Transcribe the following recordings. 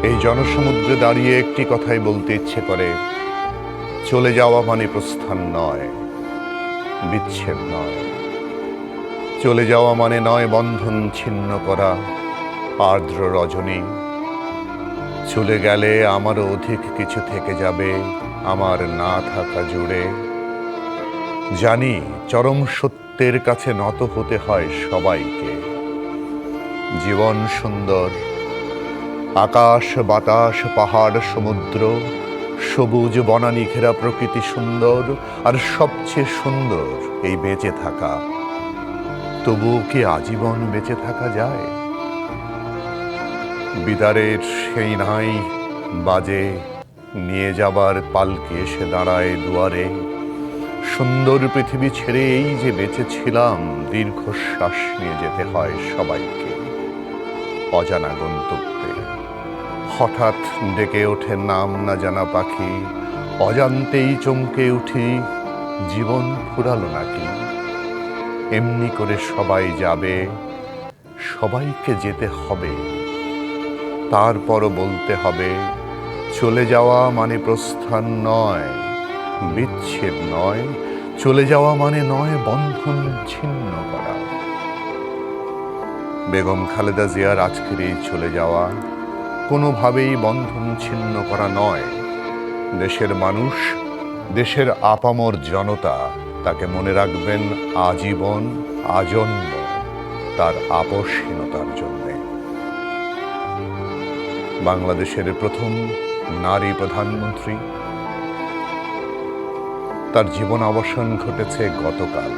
এই জনসমুদ্রে দাঁড়িয়ে একটি কথাই বলতে ইচ্ছে করে, চলে যাওয়া মানে প্রস্থান নয়, বিচ্ছেদ নয়। চলে যাওয়া মানে নয় বন্ধন ছিন্ন করা, আর্দ্র রজনী। চলে গেলে আমারও অধিক কিছু থেকে যাবে আমার না থাকা জুড়ে। জানি চরম সত্যের কাছে নত হতে হয় সবাইকে। জীবন সুন্দর, আকাশ বাতাস পাহাড় সমুদ্র, সবুজ বনানী ঘেরা প্রকৃতি সুন্দর, আর সবচেয়ে সুন্দর এই বেঁচে থাকা। তবুও কি আজীবন বেঁচে থাকা যায়? বিদারের সেই নাই বাজে, নিয়ে যাবার পালকি এসে দাঁড়ায় দুয়ারে। সুন্দর পৃথিবী ছেড়ে এই যে বেঁচে ছিলাম, দীর্ঘশ্বাস নিয়ে যেতে হয় সবাইকে অজানা গন্তব্যে। হঠাৎ ডেকে ওঠে নাম না জানা পাখি, অজান্তেই চমকে উঠি, জীবন ফুরালো নাকি? এমনি করে সবাই যাবে, সবাইকে যেতে হবে। তারপরও বলতে হবে, চলে যাওয়া মানে প্রস্থান নয়, বিচ্ছেদ নয়। চলে যাওয়া মানে নয় বন্ধন ছিন্ন করা। বেগম খালেদা জিয়ার আজকের এই চলে যাওয়া কোনোভাবেই বন্ধন ছিন্ন করা নয়। দেশের মানুষ, দেশের আপামর জনতা তাকে মনে রাখবেন আজীবন, আজন্ম, তার আপসহীনতার জন্যে। বাংলাদেশের প্রথম নারী প্রধানমন্ত্রী, তার জীবন অবসান ঘটেছে গতকাল।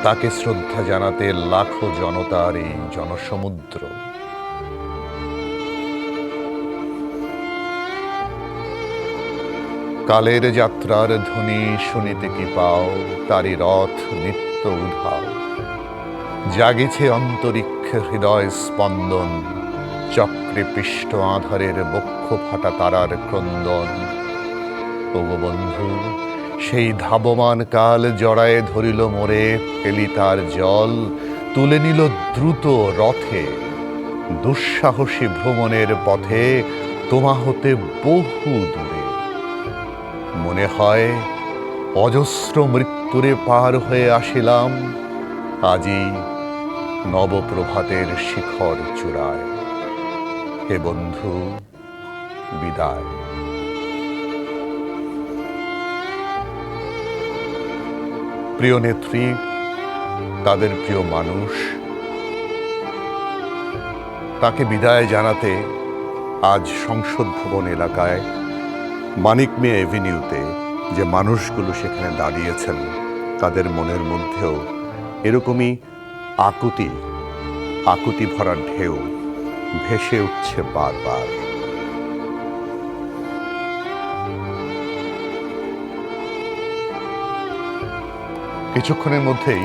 তাকে শ্রদ্ধা জানাতে লাখো জনতার এই জনসমুদ্র। কালের যাত্রার ধ্বনি শুনিতে কি পাও, তারি রথ নিত্য উধাও। জাগিছে অন্তরিক্ষে হৃদয় স্পন্দন, চক্রে পৃষ্ঠ আধারের বক্ষ ফাটা তারার ক্রন্দন। ওগো বন্ধু, সেই ধাবমান কাল জড়ায়ে ধরিল মোরে, ফেলি তার জল তুলে নিল দ্রুত রথে। দুঃসাহসী ভ্রমণের পথে তোমা হতে বহু দূরে। মনে হয় অজস্র মৃত্যুরে পার হয়ে আসিলাম, আজই নবপ্রভাতের শিখর চূড়ায়। হে বন্ধু, বিদায়। প্রিয় নেত্রী, তাদের প্রিয় মানুষ, তাকে বিদায় জানাতে আজ সংসদ ভবন এলাকায় মানিক মিয়া এভিনিউতে যে মানুষগুলো সেখানে দাঁড়িয়েছেন, তাদের মনের মধ্যেও এরকমই আকুতি ভরা ঢেউ ভেসে উঠছে বারবার। কিছুক্ষণের মধ্যেই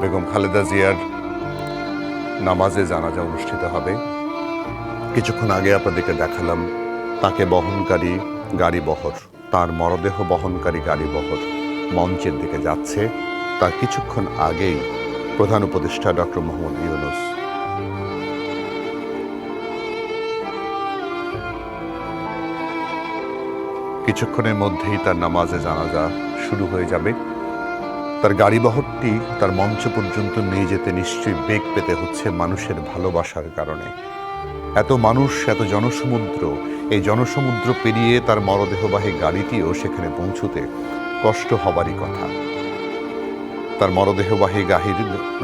বেগম খালেদা জিয়ার নামাজে জানাজা অনুষ্ঠিত হবে। কিছুক্ষণ আগে আপনাদেরকে দেখালাম তাকে বহনকারী গাড়ি বহর, তার মরদেহ বহনকারী গাড়ি বহর মঞ্চের দিকে যাচ্ছে। তার কিছুক্ষণ আগেই প্রধান উপদেষ্টা ডক্টর মোহাম্মদ ইউনূস কিছুক্ষণের মধ্যেই তার নামাজে জানাজা শুরু হয়ে যাবে। তার গাড়িবহরটি তার মঞ্চ পর্যন্ত নিয়ে যেতে নিশ্চয়ই বেগ পেতে হচ্ছে মানুষের ভালোবাসার কারণে। এত মানুষ, এত জনসমুদ্র, এই জনসমুদ্র পেরিয়ে তার মরদেহবাহী গাড়িটিও সেখানে পৌঁছতে কষ্ট হবারই কথা। তার মরদেহবাহী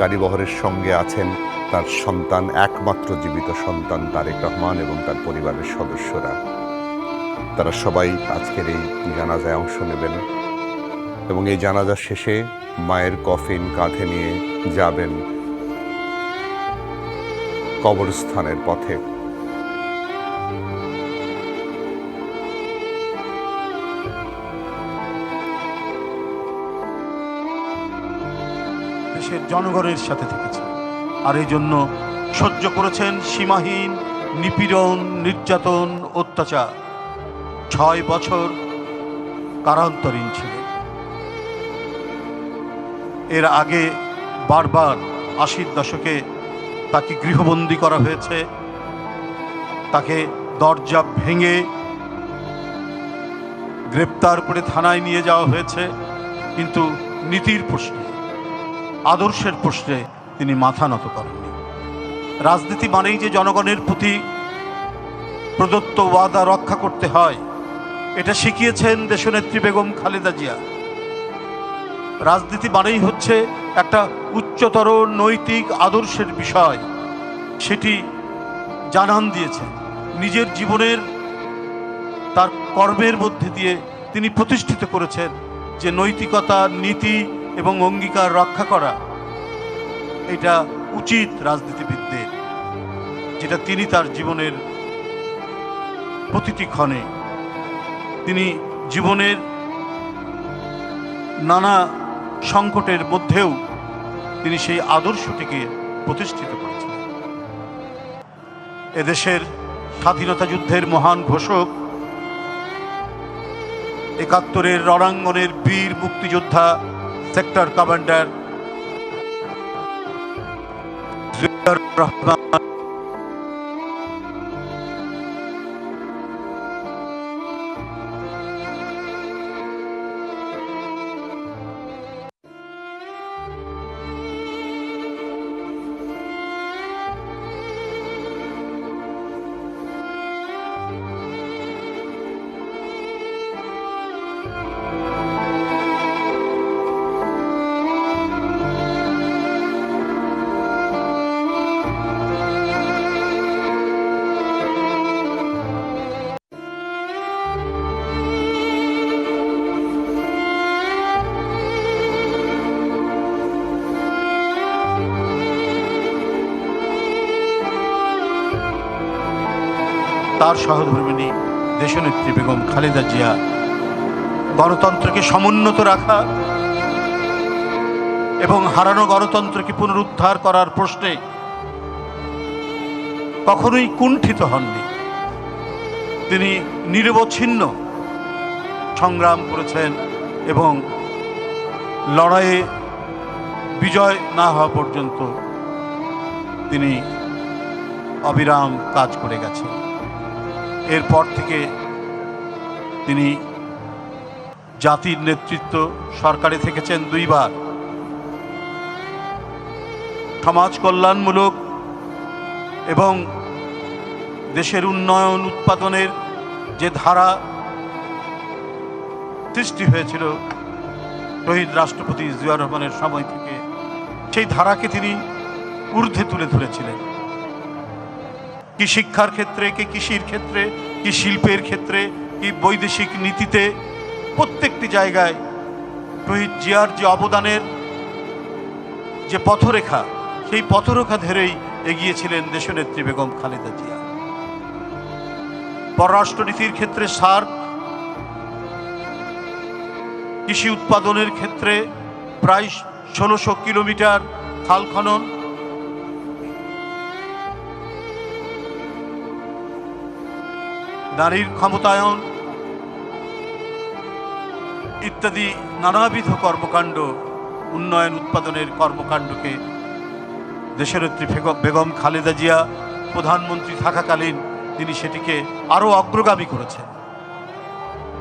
গাড়িবহরের সঙ্গে আছেন তার সন্তান, একমাত্র জীবিত সন্তান তারেক রহমান এবং তার পরিবারের সদস্যরা। তারা সবাই আজকের এই জানাজায় অংশ নেবেন এবং এই জানাজা শেষে মায়ের কফিন কাঁধে নিয়ে যাবেন কবরস্থানের পথে। দেশের জনগণের সাথে থেকেছে, আর এই জন্য সহ্য করেছেন সীমাহীন নিপীড়ন, নির্যাতন, অত্যাচার। 6 বছর কারান্তরীণ ছিলেন। এর আগে বারবার 80-র দশকে তাকে গৃহবন্দী করা হয়েছে, তাকে দরজা ভেঙে গ্রেপ্তার করে থানায় নিয়ে যাওয়া হয়েছে, কিন্তু নীতির প্রশ্নে, আদর্শের প্রশ্নে তিনি মাথা নত করেননি। রাজনীতি মানেই যে জনগণের প্রতি প্রদত্ত ওয়াদা রক্ষা করতে হয়, এটা শিখিয়েছেন দেশনেত্রী বেগম খালেদা জিয়া। রাজনীতি মানেই হচ্ছে একটা উচ্চতর নৈতিক আদর্শের বিষয়, সেটি জানান দিয়েছেন নিজের জীবনের, তার কর্মের মধ্যে দিয়ে তিনি প্রতিষ্ঠিত করেছেন যে নৈতিকতা, নীতি এবং অঙ্গীকার রক্ষা করা এটা উচিত রাজনীতিবিদদের, যেটা তিনি তার জীবনের প্রতিটি ক্ষণে, তিনি জীবনের নানা সংকটের মধ্যেও তিনি সেই আদর্শটিকে প্রতিষ্ঠিত করেছেন। এদেশের স্বাধীনতা যুদ্ধের মহান ঘোষক, ৭১-এর রণাঙ্গনের বীর মুক্তিযোদ্ধা, সেক্টর কমান্ডার জিয়াউর রহমান তার সহধর্মিণী দেশনেত্রী বেগম খালেদা জিয়া গণতন্ত্রকে সমুন্নত রাখা এবং হারানো গণতন্ত্রকে পুনরুদ্ধার করার প্রশ্নে কখনোই কুণ্ঠিত হননি। তিনি নিরবচ্ছিন্ন সংগ্রাম করেছেন এবং লড়াইয়ে বিজয় না হওয়া পর্যন্ত তিনি অবিরাম কাজ করে গেছেন। এরপর থেকে তিনি জাতির নেতৃত্ব সরকারে থেকেছেন 2 বার। সমাজ কল্যাণমূলক এবং দেশের উন্নয়ন উৎপাদনের যে ধারা সৃষ্টি হয়েছিল শহীদ রাষ্ট্রপতি জিয়াউর রহমানের সময় থেকে, সেই ধারাকে তিনি ঊর্ধ্বে তুলে ধরেছিলেন। কি শিক্ষার ক্ষেত্রে, কি কৃষির ক্ষেত্রে, কি শিল্পের ক্ষেত্রে, কি বৈদেশিক নীতিতে, প্রত্যেকটি জায়গায় শহীদ জিয়ার যে অবদানের যে পথরেখা, সেই পথরেখা ধরেই এগিয়েছিলেন দেশনেত্রী বেগম খালেদা জিয়া। পররাষ্ট্রনীতির ক্ষেত্রে সার্ক, কৃষি উৎপাদনের ক্ষেত্রে প্রায় ১৬০০ কিলোমিটার খাল খনন, নারীর ক্ষমতায়ন ইত্যাদি নানাবিধ কর্মকাণ্ড, উন্নয়ন উৎপাদনের কর্মকাণ্ডকে দেশনেত্রী বেগম খালেদা জিয়া প্রধানমন্ত্রী থাকাকালীন তিনি সেটিকে আরও অগ্রগামী করেছেন।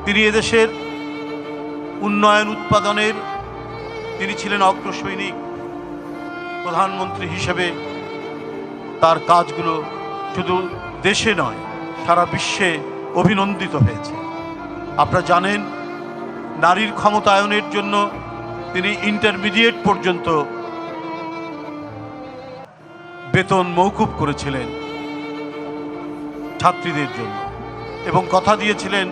তিনি এদেশের উন্নয়ন উৎপাদনের তিনি ছিলেন অগ্রসৈনিক। প্রধানমন্ত্রী হিসেবে তার কাজগুলো শুধু দেশে নয়, সারা বিশ্বে অভিনন্দিত হয়েছে। আপনারা জানেন, নারীর ক্ষমতায়নের জন্য তিনি ইন্টারমিডিয়েট পর্যন্ত বেতন মওকুফ করেছিলেন ছাত্রীদের জন্য, এবং কথা দিয়েছিলেন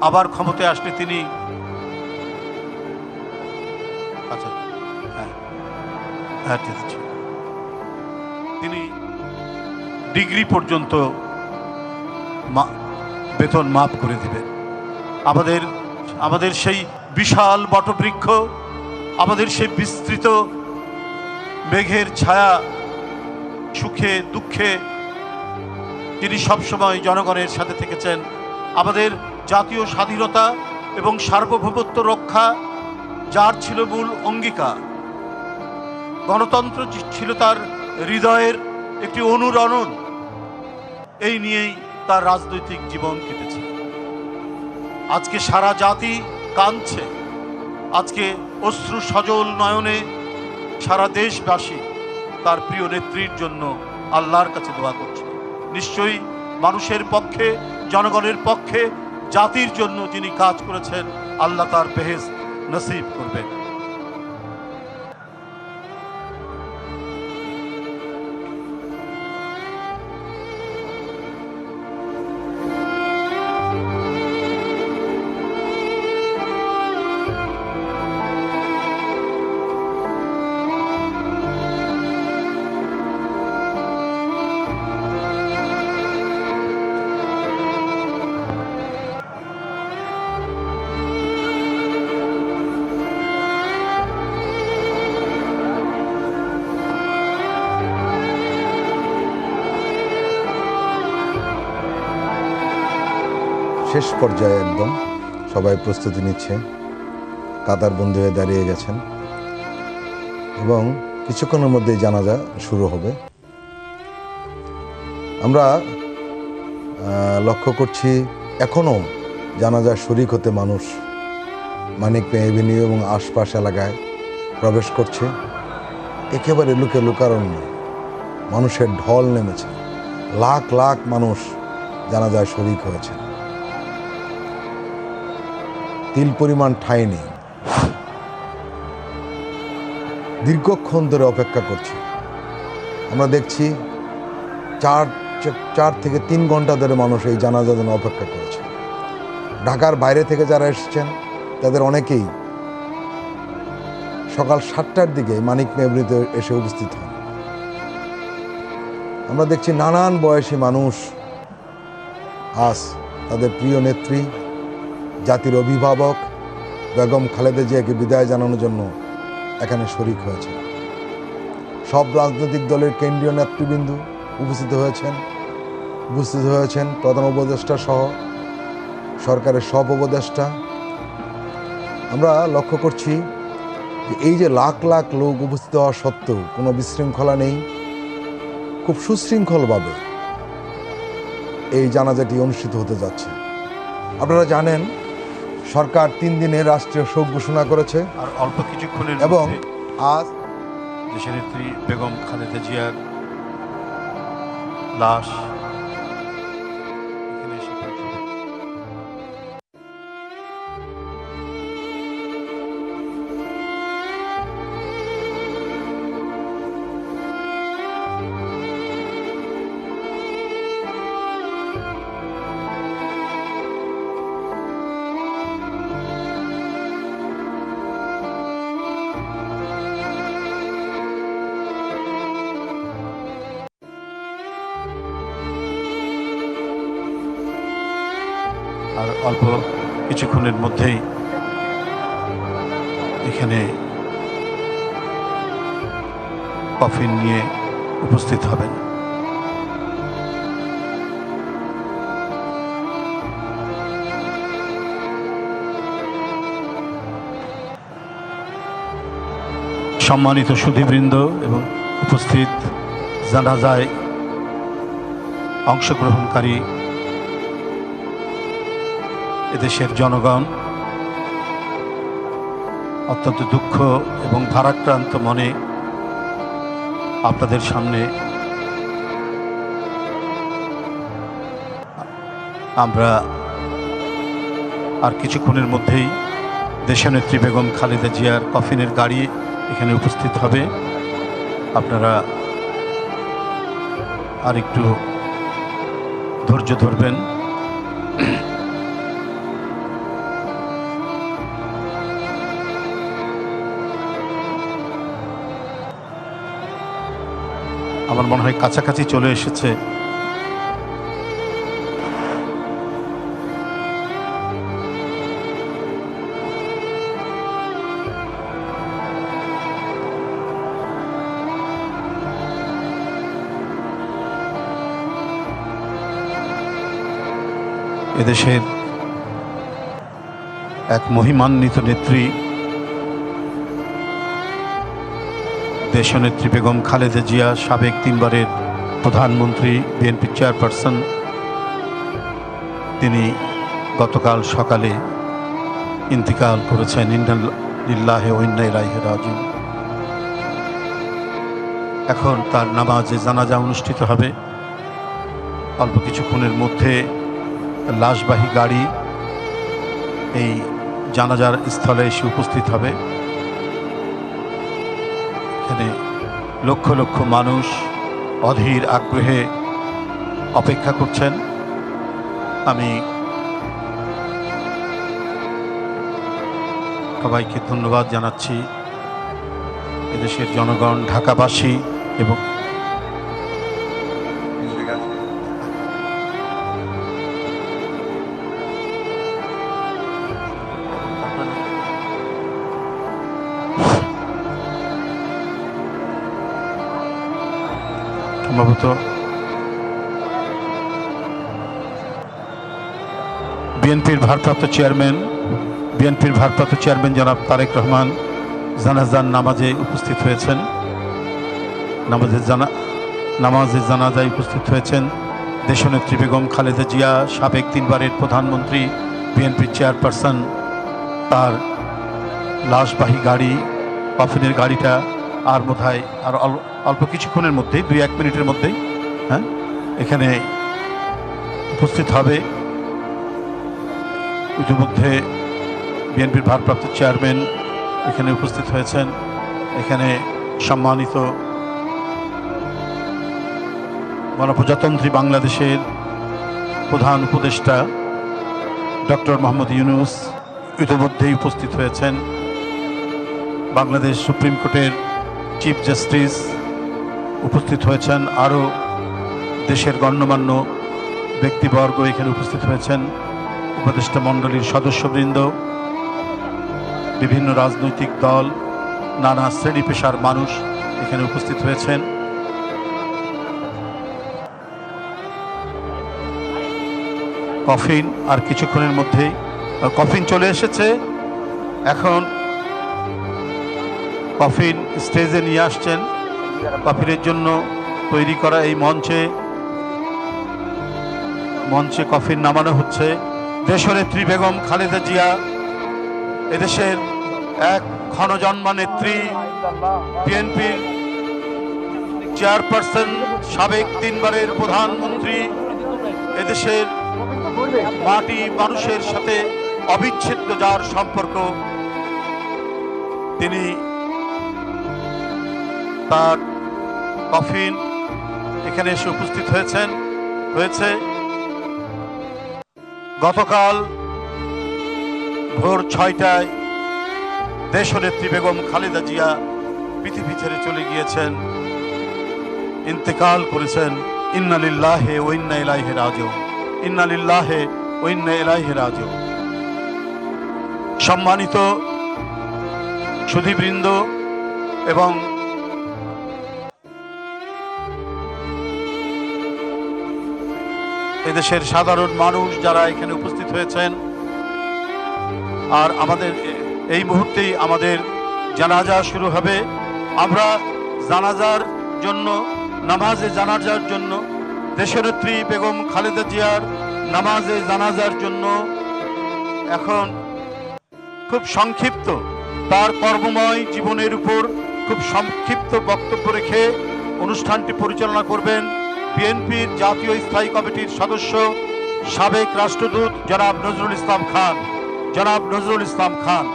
আবার ক্ষমতায় আসলে তিনি তিনি ডিগ্রি পর্যন্ত বেতন মাফ করে দেবেন। আমাদের সেই বিশাল বটবৃক্ষ, আমাদের সেই বিস্তৃত মেঘের ছায়া, সুখে দুঃখে তিনি সবসময় জনগণের সাথে থেকেছেন। আমাদের জাতীয় স্বাধীনতা এবং সার্বভৌমত্ব রক্ষা যার ছিল মূল অঙ্গীকার, গণতন্ত্র ছিল তার হৃদয়ের একটি অনুরণন, এই নিয়েই তার রাজনৈতিক জীবন কেটেছে। আজকে সারা জাতি কাঁদছে, আজকে অশ্রু সজল নয়নে সারা দেশবাসী তার প্রিয় নেত্রীর জন্য আল্লাহর কাছে দোয়া করছে। নিশ্চয়ই মানুষের পক্ষে, জনগণের পক্ষে, জাতির জন্য যিনি কাজ করেছেন, আল্লাহ তার বেহেশত নসিব করবেন। শেষ পর্যায়ে একদম সবাই প্রস্তুতি নিচ্ছে, কাতারবন্দি হয়ে দাঁড়িয়ে গেছেন এবং কিছুক্ষণের মধ্যেই জানাজা শুরু হবে। আমরা লক্ষ্য করছি এখনও জানাজার শরিক হতে মানুষ মানিক মিয়া এভিনিউ এবং আশপাশ এলাকায় প্রবেশ করছে। একেবারে লোকারণ্য মানুষের ঢল নেমেছে, লাখ লাখ মানুষ জানাজায় শরিক হয়েছে। তিল পরিমাণ ঠাঁই নেই, দীর্ঘক্ষণ ধরে অপেক্ষা করছে। আমরা দেখছি 4 থেকে 3 ঘন্টা ধরে মানুষ এই জানাজার জন্য অপেক্ষা করেছে। ঢাকার বাইরে থেকে যারা এসেছেন তাদের অনেকেই সকাল 7টার দিকে মানিক মিয়া এভিনিউতে এসে উপস্থিত হন। আমরা দেখছি নানান বয়সী মানুষ আজ তাদের প্রিয় নেত্রী, জাতির অভিভাবক বেগম খালেদা জিয়াকে বিদায় জানানোর জন্য এখানে শরিক হয়েছে। সব রাজনৈতিক দলের কেন্দ্রীয় নেতৃবৃন্দ উপস্থিত হয়েছেন প্রধান উপদেষ্টা সহ সরকারের সব উপদেষ্টা। আমরা লক্ষ্য করছি যে এই যে লাখ লাখ লোক উপস্থিত হওয়া সত্ত্বেও কোনো বিশৃঙ্খলা নেই, খুব সুশৃঙ্খলভাবে এই জানাজাটি অনুষ্ঠিত হতে যাচ্ছে। আপনারা জানেন সরকার 3 দিনের রাষ্ট্রীয় শোক ঘোষণা করেছে আর অল্প কিছুক্ষণের এবং মধ্যে আজ দেশনেত্রী বেগম খালেদা জিয়ার লাশ এখানে এসে পৌঁছবে। আর অল্প কিছুক্ষণের মধ্যেই এখানে কফিন নিয়ে উপস্থিত হবেন। সম্মানিত সুধীবৃন্দ এবং উপস্থিত জানাজায় অংশগ্রহণকারী এদেশের জনগণ, অত্যন্ত দুঃখ এবং ভারাক্রান্ত মনে আপনাদের সামনে আমরা আর কিছুক্ষণের মধ্যেই দেশনেত্রী বেগম খালেদা জিয়ার কফিনের গাড়ি এখানে উপস্থিত হবে। আপনারা আর একটু ধৈর্য ধরবেন। আমার মনে হয় কাছাকাছি চলে এসেছে। এদেশের এক মহিমান্বিত নেত্রী দেশনেত্রী বেগম খালেদা জিয়া, সাবেক 3বারের প্রধানমন্ত্রী, বিএনপি চেয়ারপারসন, তিনি গতকাল সকালে ইন্তিকাল করেছেন। ইন্না লিল্লাহি ওয়া ইন্না ইলাইহি রাজিউন। এখন তার নামাজে জানাজা অনুষ্ঠিত হবে। অল্প কিছুক্ষণের মধ্যে লাশবাহী গাড়ি এই জানাজার স্থলে এসে উপস্থিত হবে। এখানে লক্ষ লক্ষ মানুষ অধীর আগ্রহে অপেক্ষা করছেন। আমি সবাইকে ধন্যবাদ জানাচ্ছি, এদেশের জনগণ, ঢাকাবাসী এবং সম্ভবত বিএনপির ভারপ্রাপ্ত চেয়ারম্যান জনাব তারেক রহমান জানাজার নামাজে উপস্থিত হয়েছেন। নামাজে জানাজায় উপস্থিত হয়েছেন দেশনেত্রী বেগম খালেদা জিয়া, সাবেক 3 বারের প্রধানমন্ত্রী, বিএনপির চেয়ারপারসন। তার লাশবাহী গাড়ি, কফিনের গাড়িটা আর বোধহয় আর অল্প কিছুক্ষণের মধ্যেই, 2-1 মিনিটের মধ্যেই এখানে উপস্থিত হবে। ইতিমধ্যে বিএনপির ভারপ্রাপ্ত চেয়ারম্যান এখানে উপস্থিত হয়েছেন। এখানে সম্মানিত গণপ্রজাতন্ত্রী বাংলাদেশের প্রধান উপদেষ্টা ডক্টর মোহাম্মদ ইউনূস ইতিমধ্যেই উপস্থিত হয়েছেন। বাংলাদেশ সুপ্রিম কোর্টের চিফ জাস্টিস উপস্থিত হয়েছেন। আরও দেশের গণ্যমান্য ব্যক্তিবর্গ এখানে উপস্থিত হয়েছেন। উপদেষ্টা মণ্ডলীর সদস্যবৃন্দ, বিভিন্ন রাজনৈতিক দল, নানা শ্রেণী পেশার মানুষ এখানে উপস্থিত হয়েছেন। কফিন আর কিছুক্ষণের মধ্যেই কফিন চলে এসেছে। এখন কফিন স্টেজে নিয়ে আসছেন। কফিনের জন্য তৈরি করা এই মঞ্চে কফিন নামানো হচ্ছে। দেশনেত্রী বেগম খালেদা জিয়া, এদেশের এক ক্ষণজন্মা নেত্রী, বিএনপির চেয়ারপারসন, সাবেক 3 বারের প্রধানমন্ত্রী, এদেশের মাটি মানুষের সাথে অবিচ্ছেদ্য যার সম্পর্ক, তিনি তার কফিন এখানে এসে উপস্থিত হয়েছে। গতকাল ভোর 6টায় দেশনেত্রী বেগম খালেদা জিয়া পৃথিবী ছেড়ে চলে গিয়েছেন, ইন্তেকাল করেছেন। ইন্না লিল্লাহি ওয়া ইন্না ইলাইহি রাজিউন। ইন্না লিল্লাহি ওয়া ইন্না ইলাইহি রাজিউন। সম্মানিত সুধীবৃন্দ এবং এদেশের সাধারণ মানুষ যারা এখানে উপস্থিত হয়েছেন, আর আমাদের এই মুহূর্তেই আমাদের জানাজা শুরু হবে। আমরা নামাজে জানাজার জন্য দেশনেত্রী বেগম খালেদা জিয়ার নামাজে জানাজার জন্য এখন খুব সংক্ষিপ্ত তার কর্মময় জীবনের উপর খুব সংক্ষিপ্ত বক্তব্য রেখে অনুষ্ঠানটি পরিচালনা করবেন বিএনপির জাতীয় স্থায়ী কমিটির সদস্য, সাবেক রাষ্ট্রদূত জনাব নজরুল ইসলাম খান।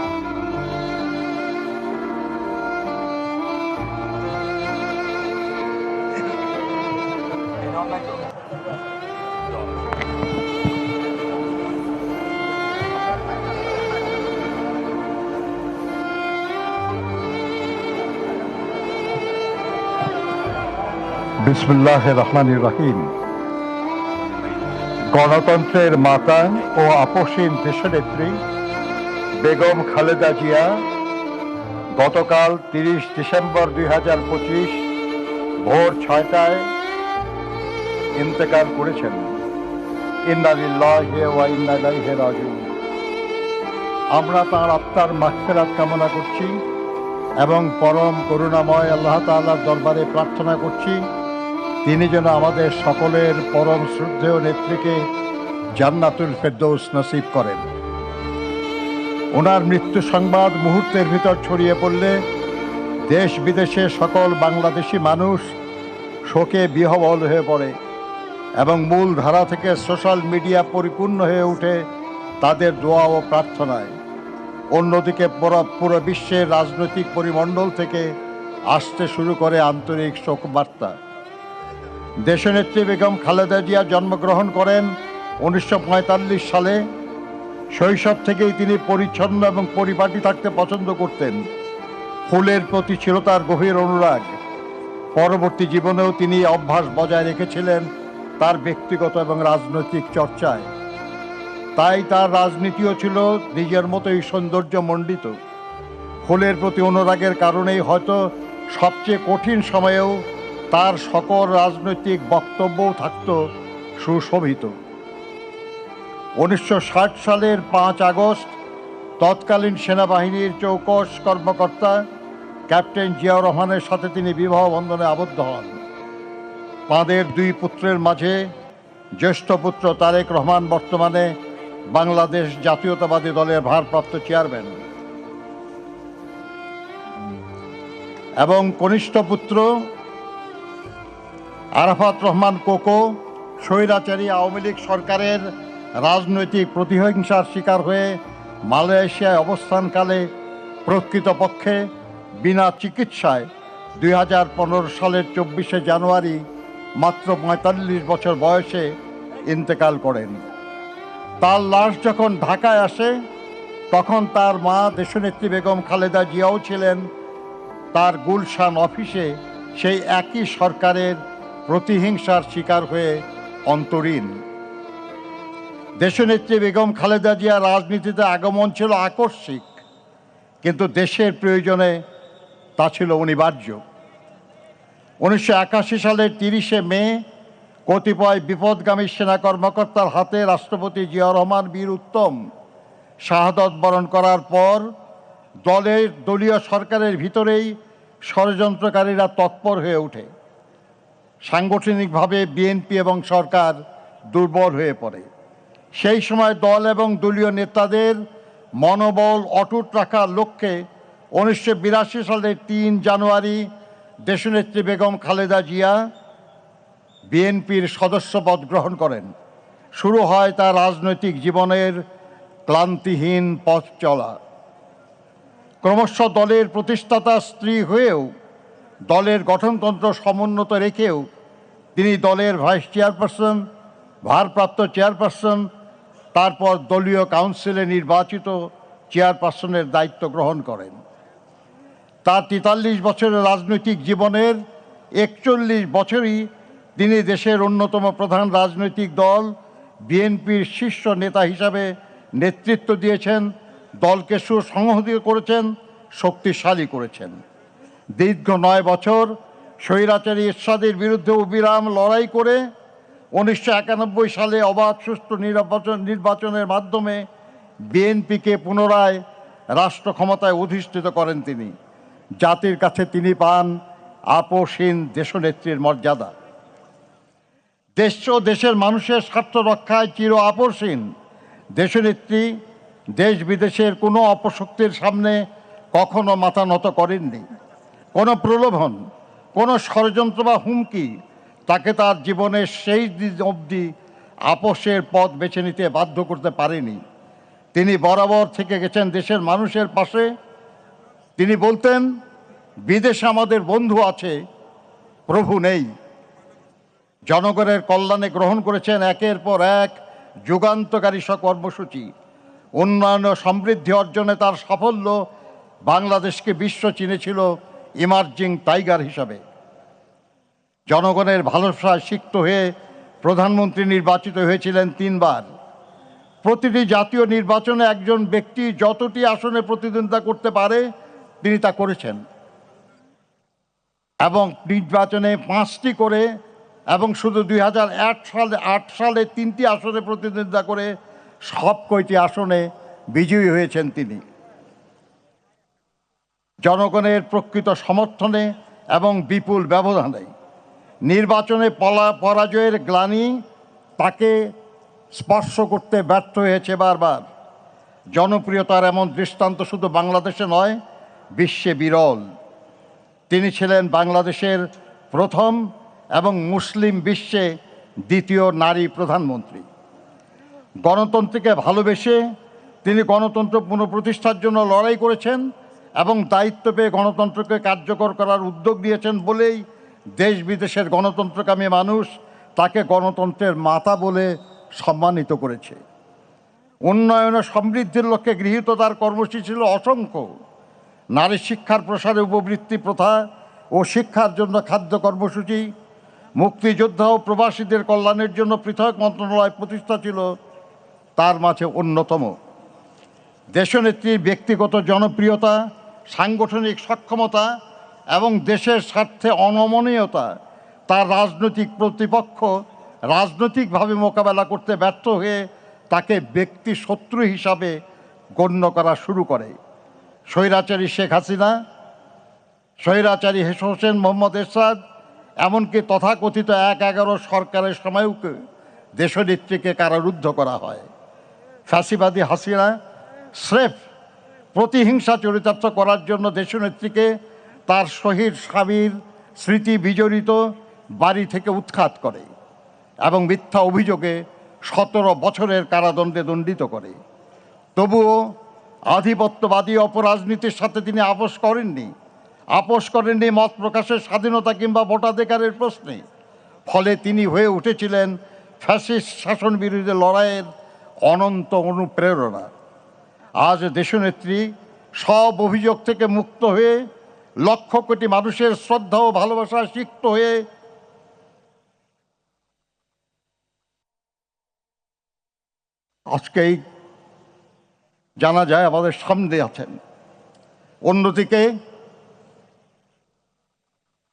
বিসমিল্লাহির রহমানির রহিম। গণতন্ত্রের মাতা ও আপসীন দেশনেত্রী বেগম খালেদা জিয়া গতকাল 30 ডিসেম্বর 2025 ভোর 6টায় ইন্তেকাল করেছেন। ইন্না লিল্লাহি ওয়া ইন্না ইলাইহি রাজিউন। আমরা তাঁর আত্মার মাগফিরাত কামনা করছি এবং পরম করুণাময় আল্লাহ তাআলার দরবারে প্রার্থনা করছি তিনি যেন আমাদের সকলের পরম শ্রদ্ধেয় নেত্রীকে জান্নাতুল ফেরদৌস নসিব করেন। ওনার মৃত্যু সংবাদ মুহূর্তের ভিতর ছড়িয়ে পড়লে দেশ বিদেশে সকল বাংলাদেশি মানুষ শোকে বিহ্বল হয়ে পড়ে এবং মূল ধারা থেকে সোশ্যাল মিডিয়া পরিপূর্ণ হয়ে ওঠে তাদের দোয়া ও প্রার্থনায়। অন্যদিকে পুরো বিশ্বের রাজনৈতিক পরিমণ্ডল থেকে আসতে শুরু করে আন্তরিক শোক বার্তা। দেশনেত্রী বেগম খালেদা জিয়া জন্মগ্রহণ করেন 1945 সালে। শৈশব থেকেই তিনি পরিচ্ছন্ন এবং পরিপাটি থাকতে পছন্দ করতেন। ফুলের প্রতি ছিল তার গভীর অনুরাগ। পরবর্তী জীবনেও তিনি অভ্যাস বজায় রেখেছিলেন তার ব্যক্তিগত এবং রাজনৈতিক চর্চায়। তাই তার রাজনীতিও ছিল নিজের মতোই সৌন্দর্যমণ্ডিত। ফুলের প্রতি অনুরাগের কারণেই হয়তো সবচেয়ে কঠিন সময়েও তার সকল রাজনৈতিক বক্তব্যও থাকত সুশোভিত। 1960 সালের 5 আগস্ট তৎকালীন সেনাবাহিনীর চৌকস কর্মকর্তা ক্যাপ্টেন জিয়াউর রহমানের সাথে তিনি বিবাহ বন্ধনে আবদ্ধ হন। তাঁদের 2 পুত্রের মাঝে জ্যেষ্ঠ পুত্র তারেক রহমান বর্তমানে বাংলাদেশ জাতীয়তাবাদী দলের ভারপ্রাপ্ত চেয়ারম্যান এবং কনিষ্ঠ পুত্র আরাফাত রহমান কোকো স্বৈরাচারী আওয়ামী লীগ সরকারের রাজনৈতিক প্রতিহিংসার শিকার হয়ে মালয়েশিয়ায় অবস্থানকালে প্রকৃতপক্ষে বিনা চিকিৎসায় 2015 সালের 24শে জানুয়ারি মাত্র 45 বছর বয়সে ইন্তেকাল করেন। তার লাশ যখন ঢাকায় আসে তখন তার মা দেশনেত্রী বেগম খালেদা জিয়াও ছিলেন তার গুলশান অফিসে সেই একই সরকারের প্রতিহিংসার শিকার হয়ে অন্তরীণ। দেশনেত্রী বেগম খালেদা জিয়ার রাজনীতিতে আগমন ছিল আকস্মিক, কিন্তু দেশের প্রয়োজনে তা ছিল অনিবার্য। 1981 সালের 30শে মে কতিপয় বিপদগামী সেনা কর্মকর্তার হাতে রাষ্ট্রপতি জিয়াউর রহমান বীর উত্তম শাহাদত বরণ করার পর দলীয় সরকারের ভিতরেই ষড়যন্ত্রকারীরা তৎপর হয়ে ওঠে। সাংগঠনিকভাবে বিএনপি এবং সরকার দুর্বল হয়ে পড়ে। সেই সময় দল এবং দলীয় নেতাদের মনোবল অটুট রাখার লক্ষ্যে 1982 সালের 3 জানুয়ারি দেশনেত্রী বেগম খালেদা জিয়া বিএনপির সদস্যপদ গ্রহণ করেন। শুরু হয় তার রাজনৈতিক জীবনের ক্লান্তিহীন পথ চলা। ক্রমশ দলের প্রতিষ্ঠাতা স্ত্রী হয়েও দলের গঠনতন্ত্র সমুন্নত রেখেও তিনি দলের ভাইস চেয়ারপারসন, ভারপ্রাপ্ত চেয়ারপারসন, তারপর দলীয় কাউন্সিলে নির্বাচিত চেয়ারপারসনের দায়িত্ব গ্রহণ করেন। তার 43 বছরের রাজনৈতিক জীবনের 41 বছরই তিনি দেশের অন্যতম প্রধান রাজনৈতিক দল বিএনপির শীর্ষ নেতা হিসাবে নেতৃত্ব দিয়েছেন, দলকে সুসংহত করেছেন, শক্তিশালী করেছেন। দীর্ঘ 9 বছর স্বৈরাচারী এরশাদের বিরুদ্ধে অবিরাম লড়াই করে 1991 সালে অবাধ সুষ্ঠু নির্বাচনের মাধ্যমে বিএনপিকে পুনরায় রাষ্ট্র ক্ষমতায় অধিষ্ঠিত করেন তিনি। জাতির কাছে তিনি পান আপোষহীন দেশনেত্রীর মর্যাদা। দেশ ও দেশের মানুষের স্বার্থ রক্ষায় চির আপোষহীন দেশনেত্রী দেশ বিদেশের কোনো অপশক্তির সামনে কখনো মাথা নত করেননি। কোনো প্রলোভন, কোনো ষড়যন্ত্র বা হুমকি তাকে তার জীবনের শেষ দিন অবধি আপোষের পথ বেছে নিতে বাধ্য করতে পারেনি। তিনি বরাবর থেকে গেছেন দেশের মানুষের পাশে। তিনি বলতেন, বিদেশে আমাদের বন্ধু আছে, প্রভু নেই। জনগণের কল্যাণে গ্রহণ করেছেন একের পর এক যুগান্তকারী কর্মসূচি। উন্নয়ন ও সমৃদ্ধি অর্জনে তার সাফল্য বাংলাদেশকে বিশ্ব চিনেছিল ইমার্জিং টাইগার হিসাবে। জনগণের ভালোবাসায় সিক্ত হয়ে প্রধানমন্ত্রী নির্বাচিত হয়েছিলেন 3 বার। প্রতিটি জাতীয় নির্বাচনে একজন ব্যক্তি যতটি আসনে প্রতিদ্বন্দ্বিতা করতে পারে তিনি তা করেছেন, এবং নির্বাচনে 5টি করে, এবং শুধু 2008 সালে 3টি আসনে প্রতিদ্বন্দ্বিতা করে সব কয়টি আসনে বিজয়ী হয়েছেন তিনি। জনগণের প্রকৃত সমর্থনে এবং বিপুল ব্যবধানে নির্বাচনে পরাজয়ের গ্লানি তাকে স্পর্শ করতে ব্যর্থ হয়েছে বারবার। জনপ্রিয়তার এমন দৃষ্টান্ত শুধু বাংলাদেশে নয়, বিশ্বে বিরল। তিনি ছিলেন বাংলাদেশের প্রথম এবং মুসলিম বিশ্বে দ্বিতীয় নারী প্রধানমন্ত্রী। গণতন্ত্রকে ভালোবেসে তিনি গণতন্ত্র পুনঃপ্রতিষ্ঠার জন্য লড়াই করেছেন এবং দায়িত্ব পেয়ে গণতন্ত্রকে কার্যকর করার উদ্যোগ নিয়েছেন বলেই দেশ বিদেশের গণতন্ত্রকামী মানুষ তাকে গণতন্ত্রের মাতা বলে সম্মানিত করেছে। উন্নয়ন ও সমৃদ্ধির লক্ষ্যে গৃহীত তার কর্মসূচি ছিল অসংখ্য। নারী শিক্ষার প্রসারে উপবৃত্তি প্রথা ও শিক্ষার জন্য খাদ্য কর্মসূচি, মুক্তিযোদ্ধা ও প্রবাসীদের কল্যাণের জন্য পৃথক মন্ত্রণালয় প্রতিষ্ঠা ছিল তার মাঝে অন্যতম। দেশনেত্রীর ব্যক্তিগত জনপ্রিয়তা, সাংগঠনিক সক্ষমতা এবং দেশের স্বার্থে অনমনীয়তা তার রাজনৈতিক প্রতিপক্ষ রাজনৈতিকভাবে মোকাবেলা করতে ব্যর্থ হয়ে তাকে ব্যক্তি শত্রু হিসাবে গণ্য করা শুরু করে। স্বৈরাচারী শেখ হাসিনা, স্বৈরাচারী হোসেন মোহাম্মদ এরশাদ, এমনকি তথাকথিত ১/১১ সরকারের সময়ও দেশনেত্রীকে কারারুদ্ধ করা হয়। ফ্যাসিবাদী হাসিনা স্রেফ প্রতিহিংসা চরিতার্থ করার জন্য দেশনেত্রীকে তার শহীদ স্বামীর স্মৃতি বিজড়িত বাড়ি থেকে উৎখাত করে এবং মিথ্যা অভিযোগে ১৭ বছরের কারাদণ্ডে দণ্ডিত করে। তবুও আধিপত্যবাদী অপরাজনীতির সাথে তিনি আপোষ করেননি মত প্রকাশের স্বাধীনতা কিংবা ভোটাধিকারের প্রশ্নে। ফলে তিনি হয়ে উঠেছিলেন ফ্যাসিস্ট শাসন বিরোধী লড়াইয়ের অনন্ত অনুপ্রেরণা। আজ দেশনেত্রী সব অভিযোগ থেকে মুক্ত হয়ে লক্ষ কোটি মানুষের শ্রদ্ধা ও ভালোবাসায় সিক্ত হয়ে আজকেই জানা যায় আমাদের সামনে আছেন। অন্যদিকে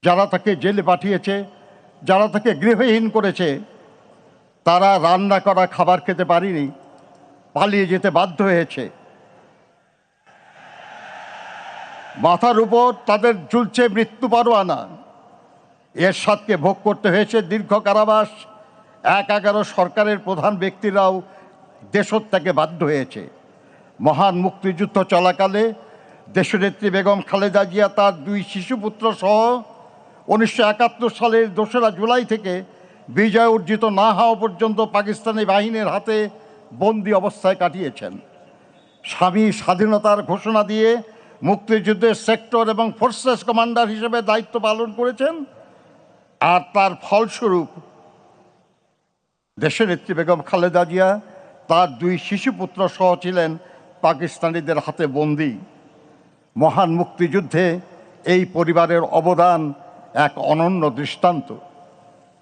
যারা তাকে জেলে পাঠিয়েছে, যারা তাকে গৃহহীন করেছে, তারা রান্না করা খাবার খেতে পারেনি, পালিয়ে যেতে বাধ্য হয়েছে। মাথার উপর তাদের ঝুলছে মৃত্যু পরোয়ানা। এরশাদকে ভোগ করতে হয়েছে দীর্ঘ কারাবাস। ১/১১ সরকারের প্রধান ব্যক্তিরাও দেশত্যাগে বাধ্য হয়েছে। মহান মুক্তিযুদ্ধ চলাকালে দেশনেত্রী বেগম খালেদা জিয়া তার 2 শিশুপুত্র সহ 1971 সালের 2রা জুলাই থেকে বিজয় অর্জিত না হওয়া পর্যন্ত পাকিস্তানি বাহিনীর হাতে বন্দি অবস্থায় কাটিয়েছেন। স্বামী স্বাধীনতার ঘোষণা দিয়ে মুক্তিযুদ্ধের সেক্টর এবং ফোর্সেস কমান্ডার হিসেবে দায়িত্ব পালন করেছেন। আর তার ফলস্বরূপ দেশনেত্রী বেগম খালেদা জিয়া তার 2 শিশুপুত্র সহ ছিলেন পাকিস্তানিদের হাতে বন্দী। মহান মুক্তিযুদ্ধে এই পরিবারের অবদান এক অনন্য দৃষ্টান্ত।